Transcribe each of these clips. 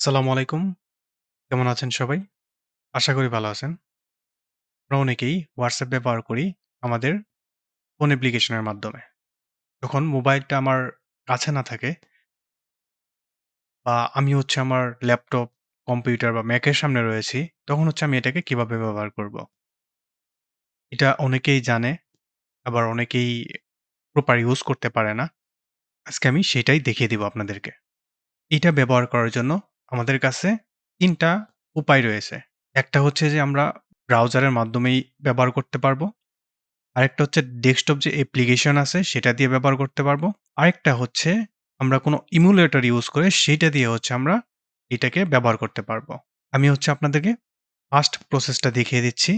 আসসালামু আলাইকুম। কেমন আছেন সবাই? আশা করি ভালো আছেন। আমরা অনেকেই WhatsApp ব্যবহার করি আমাদের ফোন অ্যাপ্লিকেশনের মাধ্যমে। যখন মোবাইলটা আমার কাছে না থাকে বা আমি আমার ল্যাপটপ, কম্পিউটার বা ম্যাকের সামনে রয়েছি, তখন আমি এটাকে কিভাবে ব্যবহার করব? এটা অনেকেই জানে, আবার অনেকেই প্রপার ইউজ করতে পারে না। আজকে আমি সেটাই দেখিয়ে দিব আপনাদেরকে। এটা ব্যবহার করার জন্য আমাদের কাছে ৩ টা উপায় রয়েছে। একটা হচ্ছে যে আমরা ব্রাউজারের মাধ্যমেই ব্যবহার করতে পারব। আরেকটা হচ্ছে ডেস্কটপ যে অ্যাপ্লিকেশন আছে সেটা দিয়ে ব্যবহার করতে পারবো। আরেকটা হচ্ছে আমরা কোনো ইমুলেটর ইউজ করে সেইটা দিয়ে আমরা এটাকে ব্যবহার করতে পারবো। আমি আপনাদেরকে ফার্স্ট প্রসেসটা দেখিয়ে দিচ্ছি।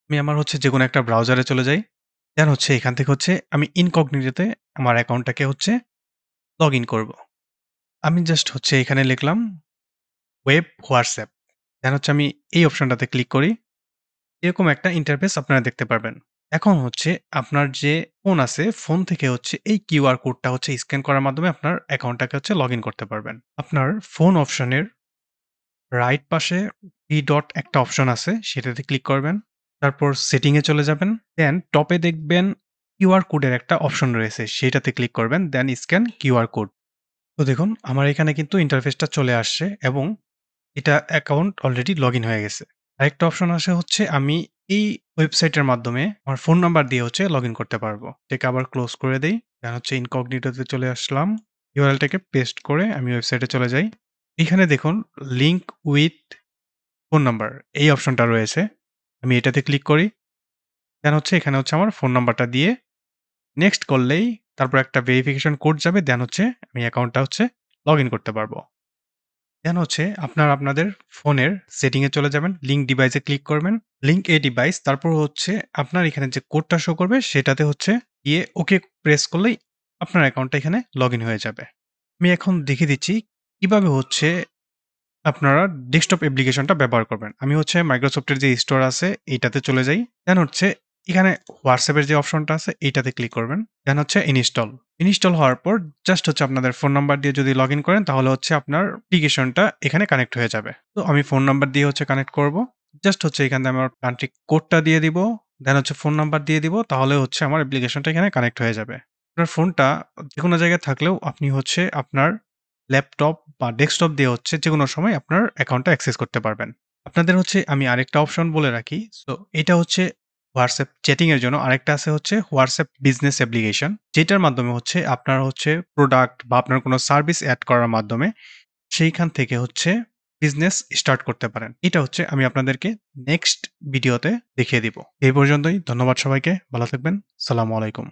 আমি আমার যেকোনো একটা ব্রাউজারে চলে যাই। দেন এখান থেকে আমি ইনকগনিটোতে আমার অ্যাকাউন্টটাকে লগইন করব। আমি জাস্ট এখানে লিখলাম ওয়েব হোয়াটসঅ্যাপ। দেন আমি এই অপশনটাতে ক্লিক করি। এরকম একটা ইন্টারফেস আপনারা দেখতে পারবেন। এখন আপনার যে ফোন আছে, ফোন থেকে এই কিউআর কোডটা স্ক্যান করার মাধ্যমে আপনার অ্যাকাউন্টটাকে লগইন করতে পারবেন। আপনার ফোন অপশনের রাইট পাশে 3 ডট একটা অপশন আছে, সেটাতে ক্লিক করবেন। তারপর সেটিং এ চলে যাবেন। দেন টপে দেখবেন কিউআর কোডের একটা অপশন রয়েছে, সেটাতে ক্লিক করবেন। দেন স্ক্যান কিউআর কোড। তো দেখুন আমার এখানে কিন্তু ইন্টারফেসটা চলে আসছে এবং এটা অ্যাকাউন্ট অলরেডি লগইন হয়ে গেছে। আরেকটা অপশন আসে আমি এই ওয়েবসাইটের মাধ্যমে আমার ফোন নাম্বার দিয়ে লগইন করতে পারবো। এটাকে আবার ক্লোজ করে দেই। দেন ইনকগনিটোতে চলে আসলাম। ইউআরএলটাকে পেস্ট করে আমি ওয়েবসাইটে চলে যাই। এখানে দেখুন লিংক উইথ ফোন নাম্বার এই অপশনটা রয়েছে। আমি এটাতে ক্লিক করি। দেন এখানে আমার ফোন নাম্বারটা দিয়ে নেক্সট করলেই তারপর একটা ভেরিফিকেশন কোড যাবে। দেন আমি অ্যাকাউন্টটা লগইন করতে পারবো। দেন আপনাদের ফোনের সেটিং এ চলে যাবেন। লিঙ্ক ডিভাইসে ক্লিক করবেন। লিঙ্ক এ ডিভাইস তারপর আপনার এখানে যে কোডটা শো করবে সেটাতে গিয়ে ওকে প্রেস করলেই আপনার অ্যাকাউন্টটা এখানে লগইন হয়ে যাবে। আমি এখন দেখিয়ে দিচ্ছি কিভাবে আপনারা ডেস্কটপ অ্যাপ্লিকেশনটা ব্যবহার করবেন। আমি মাইক্রোসফটের যে স্টোর আছে এইটাতে চলে যাই। দেন এখানে WhatsApp এর যে অপশনটা আছে এইটাতে ক্লিক করবেন। দেন ইনস্টল। ইনস্টল হওয়ার পর জাস্ট আপনাদের ফোন নাম্বার দিয়ে যদি লগইন করেন তাহলে আপনার অ্যাপ্লিকেশনটা এখানে কানেক্ট হয়ে যাবে। তো আমি ফোন নাম্বার দিয়ে কানেক্ট করব। জাস্ট এখান থেকে আমার কান্ট্রি কোডটা দিয়ে দিব। দেন ফোন নাম্বার দিয়ে দিব। তাহলে আমার অ্যাপ্লিকেশনটা এখানে কানেক্ট হয়ে যাবে। আপনার ফোনটা যেকোনো জায়গায় থাকলেও আপনি আপনার ল্যাপটপ বা ডেস্কটপ দিয়ে যেকোনো সময় আপনার অ্যাকাউন্টটা অ্যাক্সেস করতে পারবেন। আপনাদের আমি আরেকটা অপশন বলে রাখি। সো এটা WhatsApp চ্যাটিং এর জন্য। আরেকটা আছে WhatsApp বিজনেস অ্যাপ্লিকেশন। যেটার মাধ্যমে আপনার প্রোডাক্ট বা আপনার কোনো সার্ভিস এড করার মাধ্যমে সেইখান থেকে বিজনেস স্টার্ট করতে পারেন। এটা আমি আপনাদেরকে নেক্সট ভিডিওতে দেখিয়ে দিব। এই পর্যন্তই। ধন্যবাদ সবাইকে। ভালো থাকবেন। সালামু আলাইকুম।